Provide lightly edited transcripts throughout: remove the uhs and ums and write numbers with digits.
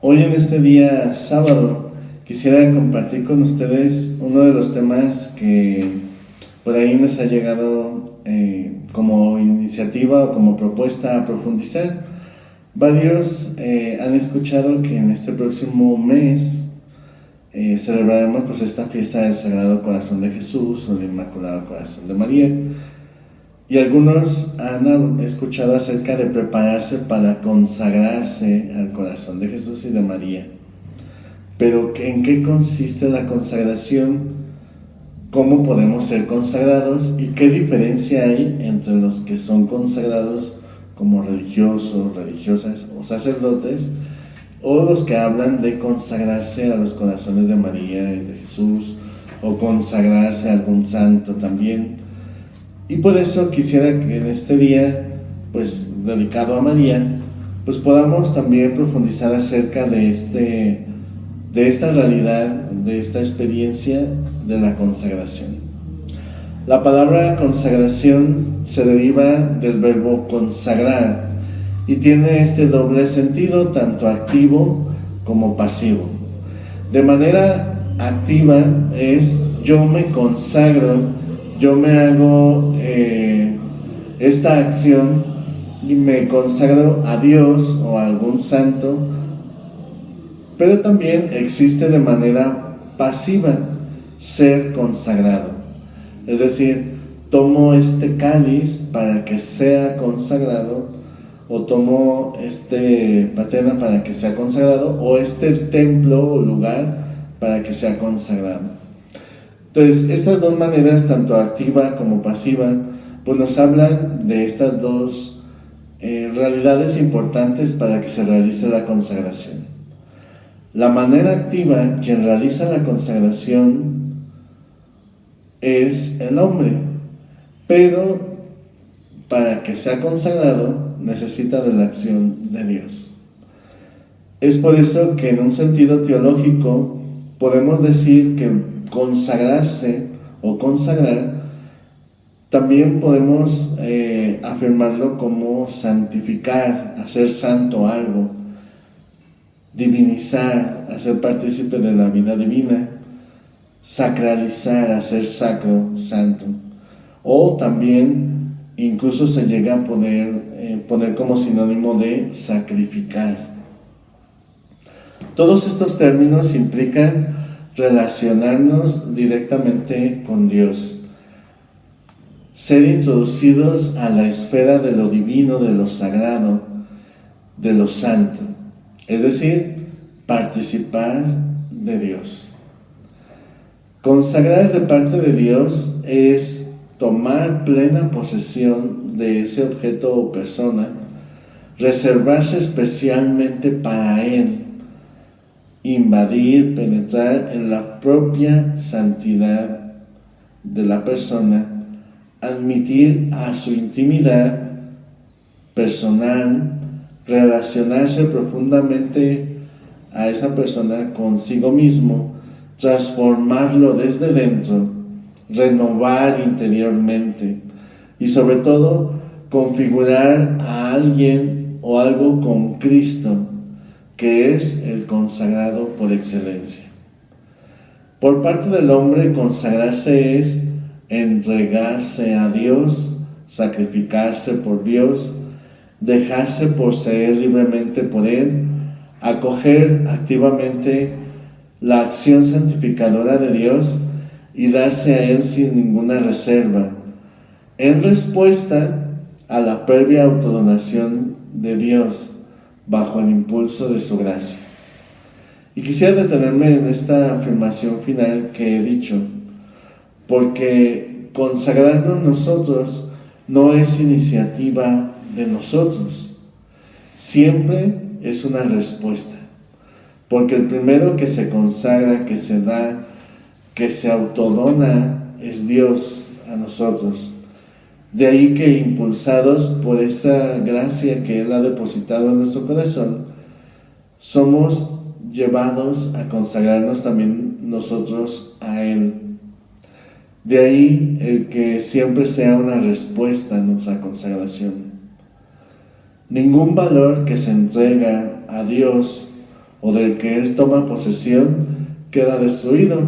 Hoy en este día sábado quisiera compartir con ustedes uno de los temas que por ahí nos ha llegado como iniciativa o como propuesta a profundizar. Varios han escuchado que en este próximo mes celebraremos pues esta fiesta del Sagrado Corazón de Jesús o del Inmaculado Corazón de María. Y algunos han escuchado acerca de prepararse para consagrarse al corazón de Jesús y de María. Pero ¿en qué consiste la consagración? ¿Cómo podemos ser consagrados? ¿Y qué diferencia hay entre los que son consagrados como religiosos, religiosas o sacerdotes, o los que hablan de consagrarse a los corazones de María y de Jesús, o consagrarse a algún santo también? Y por eso quisiera que en este día, pues dedicado a María, pues podamos también profundizar acerca de esta realidad, de esta experiencia de la consagración. La palabra consagración se deriva del verbo consagrar y tiene este doble sentido, tanto activo como pasivo. De manera activa es yo me consagro, yo me hago esta acción y me consagro a Dios o a algún santo, pero también existe de manera pasiva ser consagrado. Es decir, tomo este cáliz para que sea consagrado, o tomo este patena para que sea consagrado, o este templo o lugar para que sea consagrado. Entonces, estas dos maneras, tanto activa como pasiva, pues nos hablan de estas dos realidades importantes para que se realice la consagración. La manera activa, quien realiza la consagración es el hombre, pero para que sea consagrado necesita de la acción de Dios. Es por eso que en un sentido teológico podemos decir que consagrarse o consagrar, también podemos afirmarlo como santificar, hacer santo algo, divinizar, hacer partícipe de la vida divina, sacralizar, hacer sacro, santo. O también incluso se llega a poner como sinónimo de sacrificar. Todos estos términos implican relacionarnos directamente con Dios, ser introducidos a la esfera de lo divino, de lo sagrado, de lo santo, es decir, participar de Dios. Consagrar de parte de Dios es tomar plena posesión de ese objeto o persona, reservarse especialmente para Él, invadir, penetrar en la propia santidad de la persona, admitir a su intimidad personal, relacionarse profundamente a esa persona consigo mismo, transformarlo desde dentro, renovar interiormente y sobre todo configurar a alguien o algo con Cristo, que es el consagrado por excelencia. Por parte del hombre, consagrarse es entregarse a Dios, sacrificarse por Dios, dejarse poseer libremente por Él, acoger activamente la acción santificadora de Dios y darse a Él sin ninguna reserva, en respuesta a la previa autodonación de Dios, bajo el impulso de su gracia. Y quisiera detenerme en esta afirmación final que he dicho, porque consagrarnos nosotros no es iniciativa de nosotros, siempre es una respuesta, porque el primero que se consagra, que se da, que se autodona es Dios a nosotros. De ahí que impulsados por esa gracia que Él ha depositado en nuestro corazón, somos llevados a consagrarnos también nosotros a Él. De ahí el que siempre sea una respuesta a nuestra consagración. Ningún valor que se entrega a Dios o del que él toma posesión queda destruido.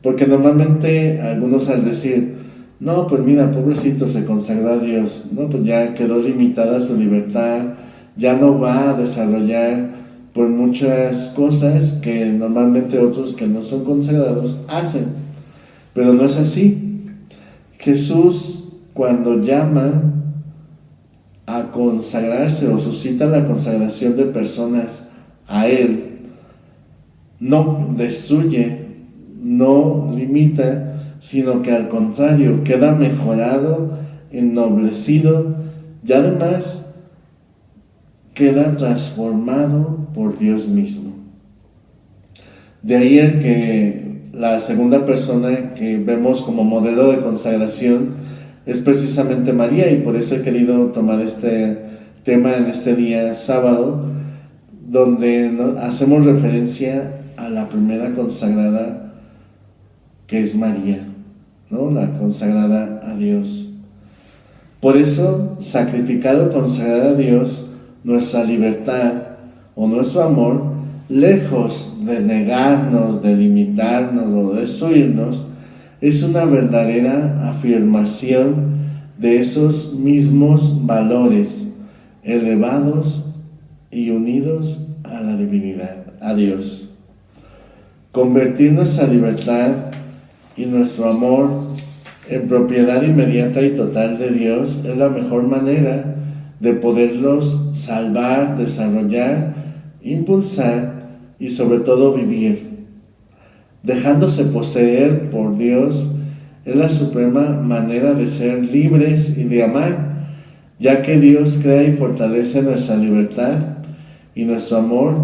Porque normalmente algunos al decir, no, pues mira, pobrecito, se consagró a Dios, no, pues ya quedó limitada su libertad, ya no va a desarrollar por muchas cosas que normalmente otros que no son consagrados hacen. Pero no es así. Jesús, cuando llama a consagrarse o suscita la consagración de personas a Él, no destruye, no limita, sino que al contrario, queda mejorado, ennoblecido y además queda transformado por Dios mismo. De ahí el que la segunda persona que vemos como modelo de consagración es precisamente María, y por eso he querido tomar este tema en este día sábado, donde hacemos referencia a la primera consagrada, que es María, ¿no? La consagrada a Dios. Por eso, sacrificar o consagrar a Dios nuestra libertad o nuestro amor, lejos de negarnos, de limitarnos o destruirnos, es una verdadera afirmación de esos mismos valores elevados y unidos a la divinidad, a Dios. Convertir nuestra libertad y nuestro amor en propiedad inmediata y total de Dios es la mejor manera de poderlos salvar, desarrollar, impulsar y sobre todo vivir. Dejándose poseer por Dios es la suprema manera de ser libres y de amar, ya que Dios crea y fortalece nuestra libertad y nuestro amor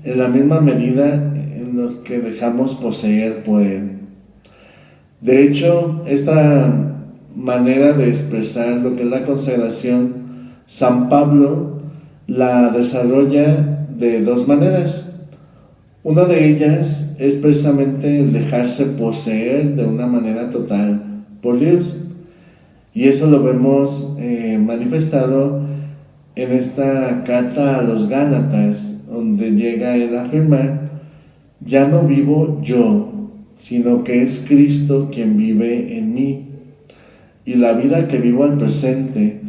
en la misma medida en la que dejamos poseer por Él. De hecho, esta manera de expresar lo que es la consagración, San Pablo la desarrolla de dos maneras. Una de ellas es precisamente el dejarse poseer de una manera total por Dios. Y eso lo vemos manifestado en esta carta a los Gálatas, donde llega él a afirmar, ya no vivo yo, sino que es Cristo quien vive en mí. Y la vida que vivo al presente,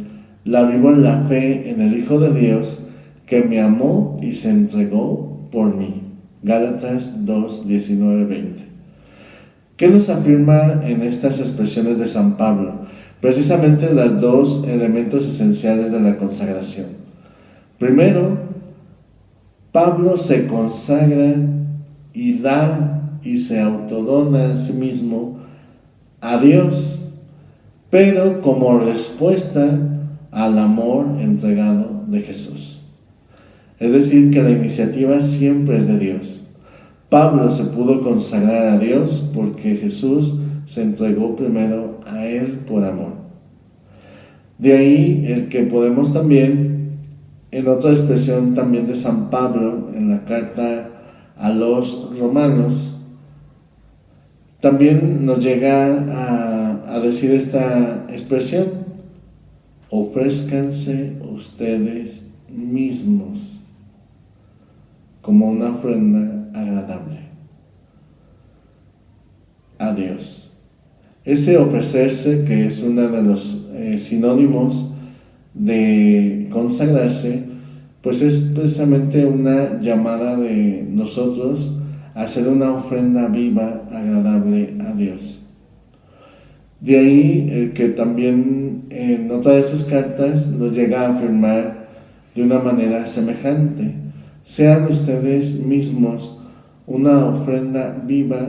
la vivo en la fe en el Hijo de Dios, que me amó y se entregó por mí. Gálatas 2, 19, 20. ¿Qué nos afirma en estas expresiones de San Pablo? Precisamente los dos elementos esenciales de la consagración. Primero, Pablo se consagra y da y se autodona a sí mismo a Dios, pero como respuesta al amor entregado de Jesús. Es decir, que la iniciativa siempre es de Dios. Pablo se pudo consagrar a Dios porque Jesús se entregó primero a Él por amor. De ahí el que podemos también, en otra expresión también de San Pablo, en la carta a los romanos, también nos llega a decir esta expresión: ofrézcanse ustedes mismos como una ofrenda agradable a Dios. Ese ofrecerse, que es uno de los sinónimos de consagrarse, pues es precisamente una llamada de nosotros a hacer una ofrenda viva, agradable a Dios. De ahí el que también en otra de sus cartas nos llega a afirmar de una manera semejante: sean ustedes mismos una ofrenda viva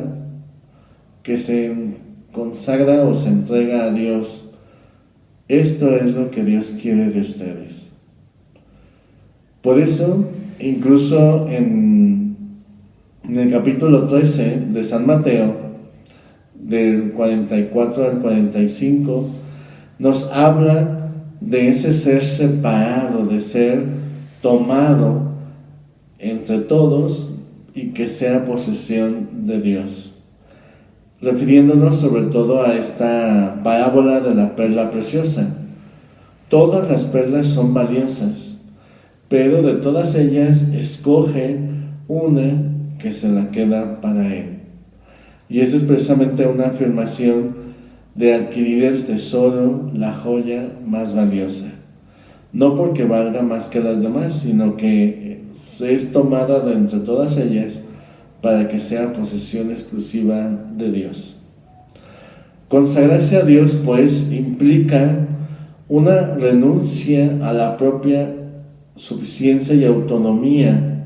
que se consagra o se entrega a Dios. Esto es lo que Dios quiere de ustedes. Por eso, incluso en el capítulo 13 de San Mateo, del 44 al 45, nos habla de ese ser separado, de ser tomado entre todos y que sea posesión de Dios, refiriéndonos sobre todo a esta parábola de la perla preciosa. Todas las perlas son valiosas, pero de todas ellas escoge una que se la queda para Él. Y eso es precisamente una afirmación de adquirir el tesoro, la joya más valiosa. No porque valga más que las demás, sino que es tomada de entre todas ellas para que sea posesión exclusiva de Dios. Consagrarse a Dios, pues, implica una renuncia a la propia suficiencia y autonomía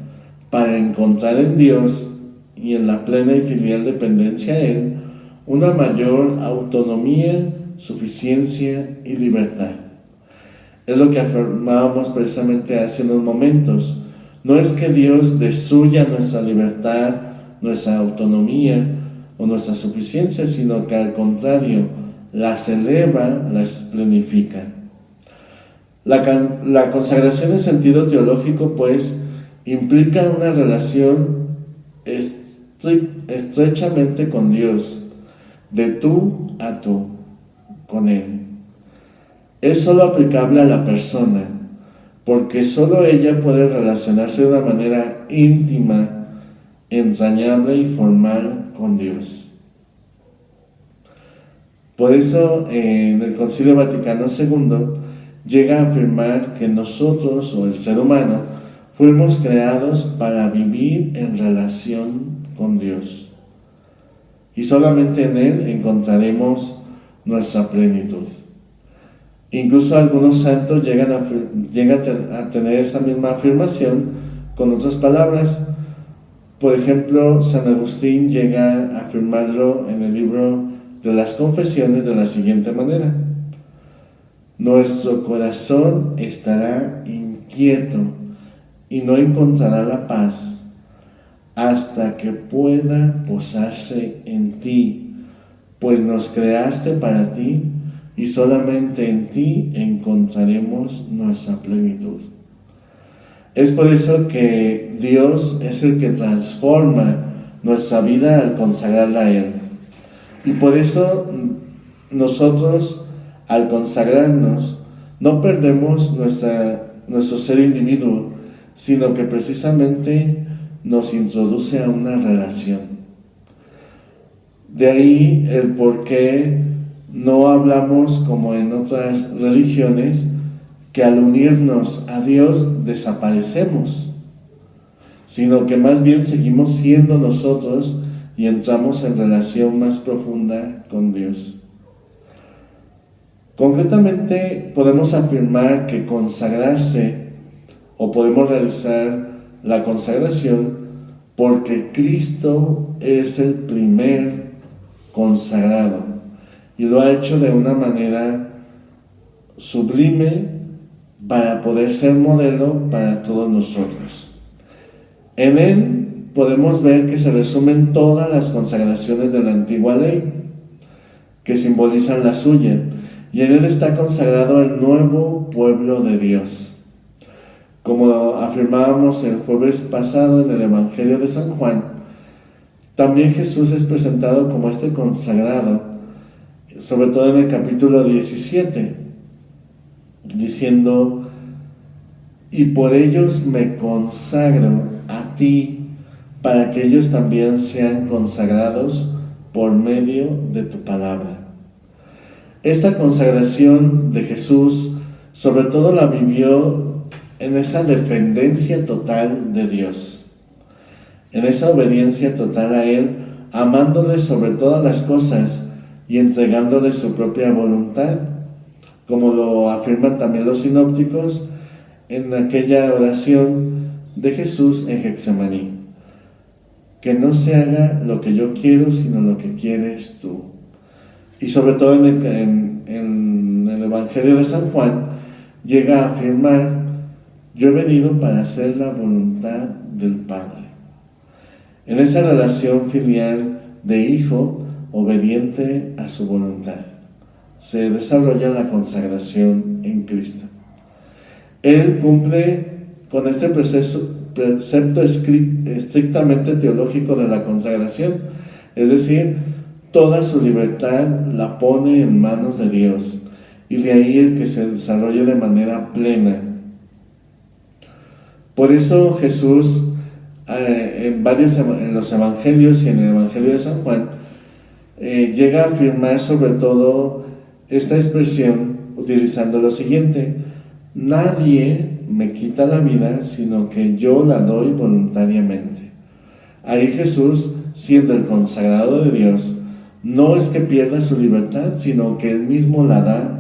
para encontrar en Dios y en la plena y filial dependencia a Él una mayor autonomía, suficiencia y libertad. Es lo que afirmábamos precisamente hace unos momentos. No es que Dios destruya nuestra libertad, nuestra autonomía o nuestra suficiencia, sino que al contrario, las eleva, las plenifica. La consagración en sentido teológico, pues, implica una relación estrechamente con Dios, de tú a tú, con Él. Es solo aplicable a la persona, porque solo ella puede relacionarse de una manera íntima, entrañable y formal con Dios. Por eso, en el Concilio Vaticano II llega a afirmar que nosotros, o el ser humano, fuimos creados para vivir en relación con Dios. Y solamente en Él encontraremos nuestra plenitud. Incluso algunos santos llegan a tener esa misma afirmación con otras palabras. Por ejemplo, San Agustín llega a afirmarlo en el libro de las Confesiones de la siguiente manera: nuestro corazón estará inquieto y no encontrará la paz hasta que pueda posarse en ti, pues nos creaste para ti y solamente en ti encontraremos nuestra plenitud. Es por eso que Dios es el que transforma nuestra vida al consagrarla a Él. Y por eso nosotros, al consagrarnos, no perdemos nuestro ser individuo, sino que precisamente nos introduce a una relación. De ahí el por qué no hablamos como en otras religiones, que al unirnos a Dios desaparecemos, sino que más bien seguimos siendo nosotros y entramos en relación más profunda con Dios. Concretamente, podemos afirmar que consagrarse, o podemos realizar la consagración, porque Cristo es el primer consagrado y lo ha hecho de una manera sublime para poder ser modelo para todos nosotros. En Él podemos ver que se resumen todas las consagraciones de la antigua ley, que simbolizan la suya, y en Él está consagrado el nuevo pueblo de Dios. Como afirmábamos el jueves pasado en el Evangelio de San Juan, también Jesús es presentado como este consagrado, sobre todo en el capítulo 17, diciendo: y por ellos me consagro a ti, para que ellos también sean consagrados por medio de tu palabra. Esta consagración de Jesús, sobre todo la vivió en esa dependencia total de Dios, en esa obediencia total a Él, amándole sobre todas las cosas y entregándole su propia voluntad, como lo afirman también los sinópticos en aquella oración de Jesús en Getsemaní: que no se haga lo que yo quiero, sino lo que quieres tú. Y sobre todo en el Evangelio de San Juan llega a afirmar: yo he venido para hacer la voluntad del Padre. En esa relación filial de hijo obediente a su voluntad se desarrolla la consagración en Cristo. Él cumple con este precepto estrictamente teológico de la consagración, es decir, toda su libertad la pone en manos de Dios, y de ahí el que se desarrolle de manera plena. Por eso Jesús en los evangelios y en el Evangelio de San Juan, llega a afirmar sobre todo esta expresión utilizando lo siguiente: nadie me quita la vida, sino que yo la doy voluntariamente. Ahí Jesús, siendo el consagrado de Dios, no es que pierda su libertad, sino que Él mismo la da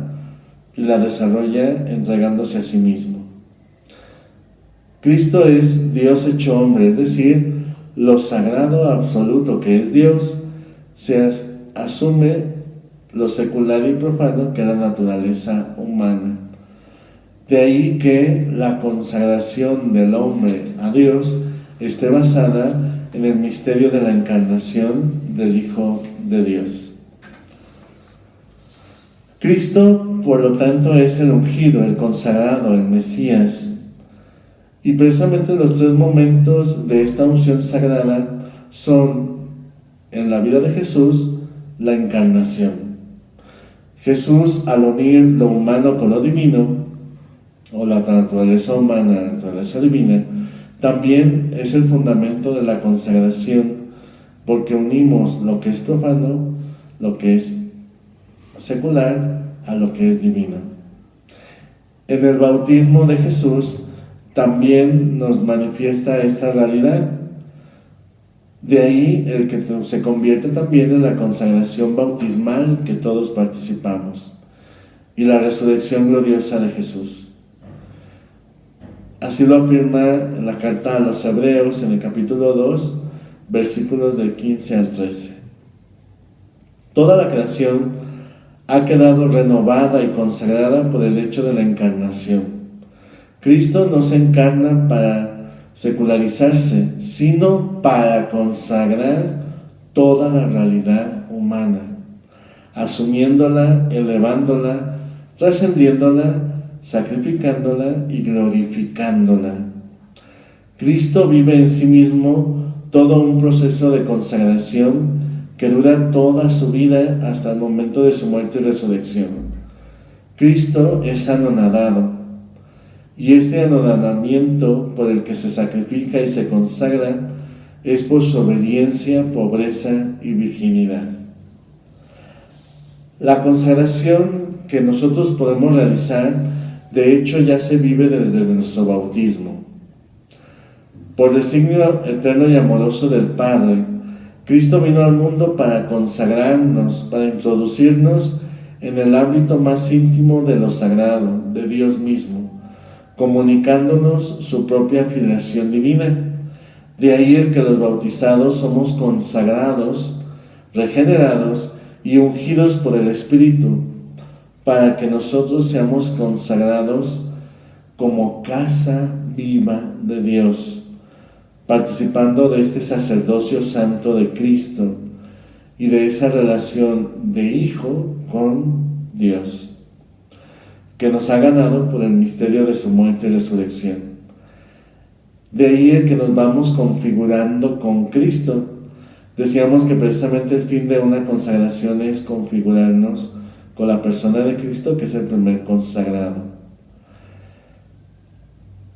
y la desarrolla entregándose a sí mismo. Cristo es Dios hecho hombre, es decir, lo sagrado absoluto que es Dios, se asume lo secular y profano que es la naturaleza humana. De ahí que la consagración del hombre a Dios esté basada en el misterio de la encarnación del Hijo de Dios. Cristo, por lo tanto, es el ungido, el consagrado, el Mesías. Y precisamente los tres momentos de esta unción sagrada son, en la vida de Jesús, la encarnación. Jesús, al unir lo humano con lo divino, o la naturaleza humana, la naturaleza divina, también es el fundamento de la consagración, porque unimos lo que es profano, lo que es secular, a lo que es divino. En el bautismo de Jesús también nos manifiesta esta realidad. De ahí el que se convierte también en la consagración bautismal que todos participamos y la resurrección gloriosa de Jesús. Así lo afirma en la carta a los Hebreos en el capítulo 2, versículos del 15 al 13. Toda la creación ha quedado renovada y consagrada por el hecho de la encarnación. Cristo no se encarna para secularizarse, sino para consagrar toda la realidad humana, asumiéndola, elevándola, trascendiéndola, sacrificándola y glorificándola. Cristo vive en sí mismo todo un proceso de consagración que dura toda su vida hasta el momento de su muerte y resurrección. Cristo es anonadado, y este anonadamiento por el que se sacrifica y se consagra es por su obediencia, pobreza y virginidad. La consagración que nosotros podemos realizar, de hecho, ya se vive desde nuestro bautismo. Por designio eterno y amoroso del Padre, Cristo vino al mundo para consagrarnos, para introducirnos en el ámbito más íntimo de lo sagrado, de Dios mismo, comunicándonos su propia filiación divina. De ahí el que los bautizados somos consagrados, regenerados y ungidos por el Espíritu, para que nosotros seamos consagrados como casa viva de Dios, participando de este sacerdocio santo de Cristo y de esa relación de hijo con Dios, que nos ha ganado por el misterio de su muerte y resurrección. De ahí el que nos vamos configurando con Cristo. Decíamos que precisamente el fin de una consagración es configurarnos con la persona de Cristo, que es el primer consagrado.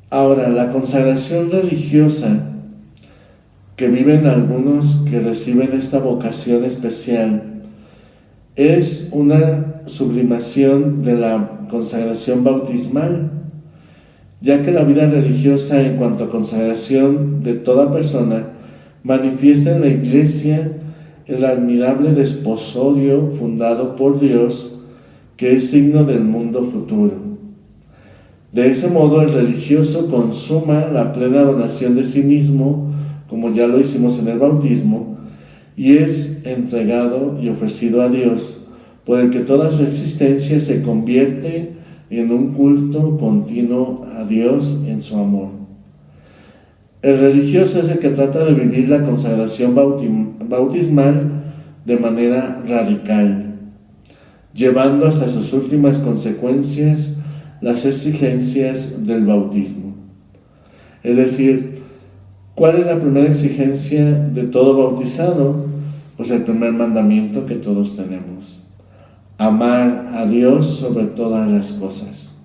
Ahora, la consagración religiosa que viven algunos que reciben esta vocación especial es una sublimación de la consagración bautismal, ya que la vida religiosa en cuanto a consagración de toda persona manifiesta en la Iglesia el admirable desposorio fundado por Dios, que es signo del mundo futuro. De ese modo, el religioso consuma la plena donación de sí mismo, como ya lo hicimos en el bautismo, y es entregado y ofrecido a Dios, por el que toda su existencia se convierte en un culto continuo a Dios en su amor. El religioso es el que trata de vivir la consagración bautismal de manera radical, llevando hasta sus últimas consecuencias las exigencias del bautismo. Es decir, ¿cuál es la primera exigencia de todo bautizado? Pues el primer mandamiento que todos tenemos: amar a Dios sobre todas las cosas.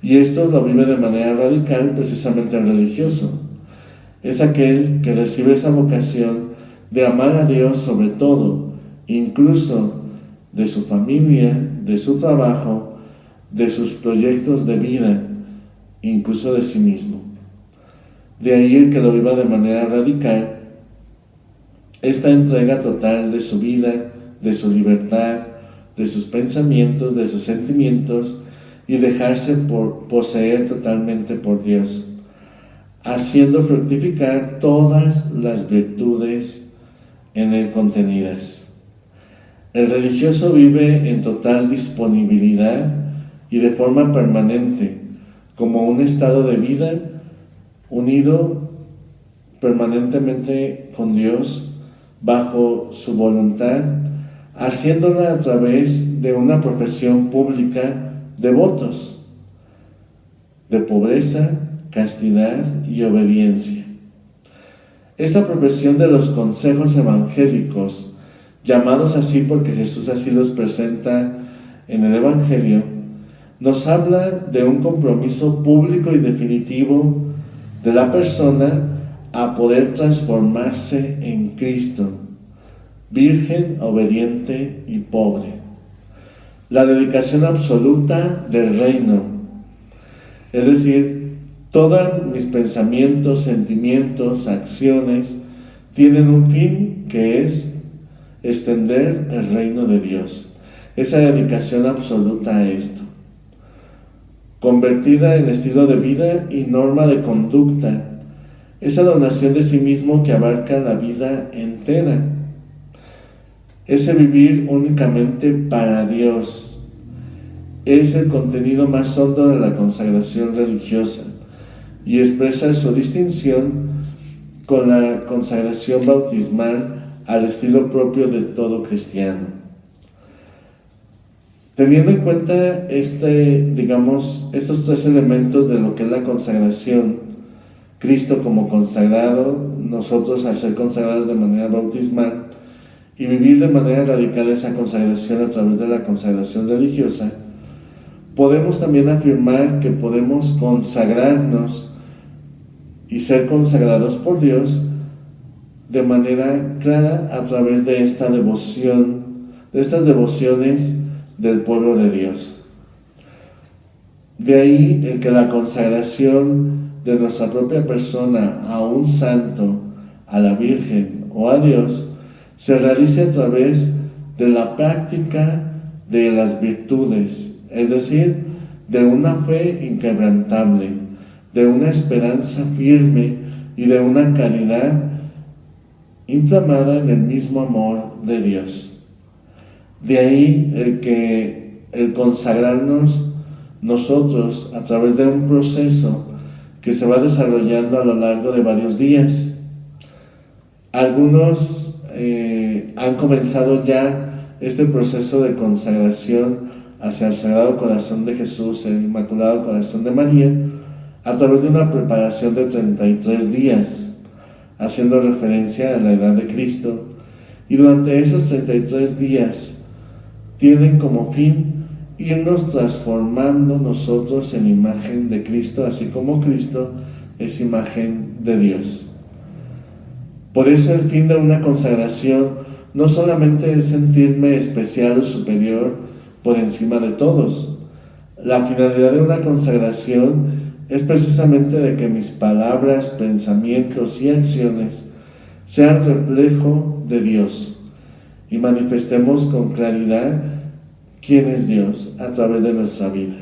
Y esto lo vive de manera radical precisamente el religioso. es aquel que recibe esa vocación de amar a Dios sobre todo, incluso de su familia, de su trabajo, de sus proyectos de vida, incluso de sí mismo. De ahí el que lo viva de manera radical, esta entrega total de su vida, de su libertad, de sus pensamientos, de sus sentimientos, y dejarse poseer totalmente por Dios, haciendo fructificar todas las virtudes en él contenidas. El religioso vive en total disponibilidad y de forma permanente, como un estado de vida unido permanentemente con Dios bajo su voluntad, haciéndola a través de una profesión pública de votos, de pobreza, castidad y obediencia. Esta profesión de los consejos evangélicos, llamados así porque Jesús así los presenta en el Evangelio, nos habla de un compromiso público y definitivo de la persona a poder transformarse en Cristo, virgen, obediente y pobre. La dedicación absoluta del reino, es decir, todos mis pensamientos, sentimientos, acciones tienen un fin que es extender el reino de Dios. Esa dedicación absoluta a esto, convertida en estilo de vida y norma de conducta, esa donación de sí mismo que abarca la vida entera, ese vivir únicamente para Dios, es el contenido más hondo de la consagración religiosa y expresa su distinción con la consagración bautismal al estilo propio de todo cristiano. Teniendo en cuenta estos tres elementos de lo que es la consagración, Cristo como consagrado, nosotros al ser consagrados de manera bautismal y vivir de manera radical esa consagración a través de la consagración religiosa, podemos también afirmar que podemos consagrarnos y ser consagrados por Dios de manera clara a través de esta devoción, de estas devociones del pueblo de Dios. De ahí el que la consagración de nuestra propia persona a un santo, a la Virgen o a Dios, se realice a través de la práctica de las virtudes, es decir, de una fe inquebrantable, de una esperanza firme y de una caridad inflamada en el mismo amor de Dios. De ahí el consagrarnos nosotros a través de un proceso que se va desarrollando a lo largo de varios días. Algunos han comenzado ya este proceso de consagración hacia el Sagrado Corazón de Jesús, el Inmaculado Corazón de María, a través de una preparación de 33 días, haciendo referencia a la edad de Cristo, y durante esos 33 días tienen como fin irnos transformando nosotros en imagen de Cristo, así como Cristo es imagen de Dios. Por eso el fin de una consagración no solamente es sentirme especial o superior por encima de todos. La finalidad de una consagración es precisamente de que mis palabras, pensamientos y acciones sean reflejo de Dios y manifestemos con claridad quién es Dios a través de nuestra vida.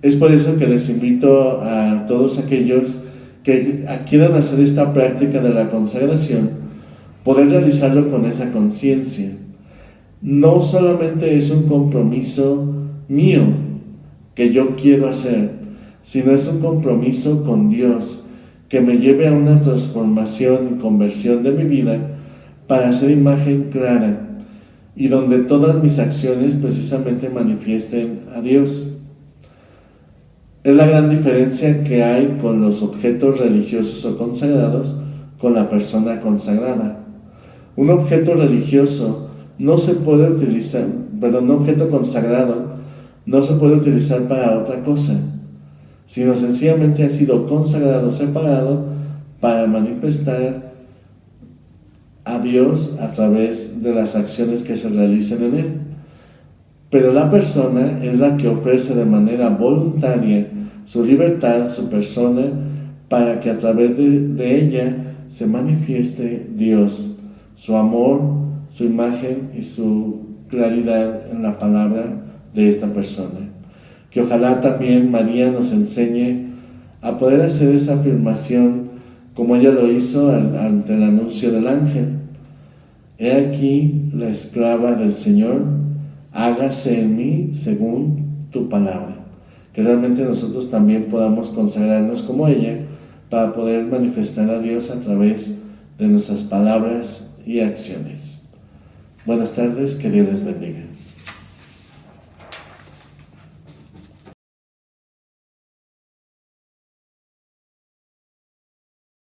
Es por eso que les invito a todos aquellos que quieran hacer esta práctica de la consagración, poder realizarlo con esa conciencia. No solamente es un compromiso mío que yo quiero hacer, sino es un compromiso con Dios que me lleve a una transformación y conversión de mi vida para hacer imagen clara y donde todas mis acciones precisamente manifiesten a Dios. Es la gran diferencia que hay con los objetos religiosos o consagrados con la persona consagrada. Un objeto religioso no se puede utilizar, un objeto consagrado no se puede utilizar para otra cosa, sino sencillamente ha sido consagrado, separado para manifestar a Dios a través de las acciones que se realicen en él. Pero la persona es la que ofrece de manera voluntaria su libertad, su persona, para que a través de ella se manifieste Dios, su amor, su imagen y su claridad en la palabra de esta persona. Que ojalá también María nos enseñe a poder hacer esa afirmación como ella lo hizo ante el anuncio del ángel. He aquí la esclava del Señor, hágase en mí según tu palabra. Que realmente nosotros también podamos consagrarnos como ella para poder manifestar a Dios a través de nuestras palabras y acciones. Buenas tardes, que Dios les bendiga.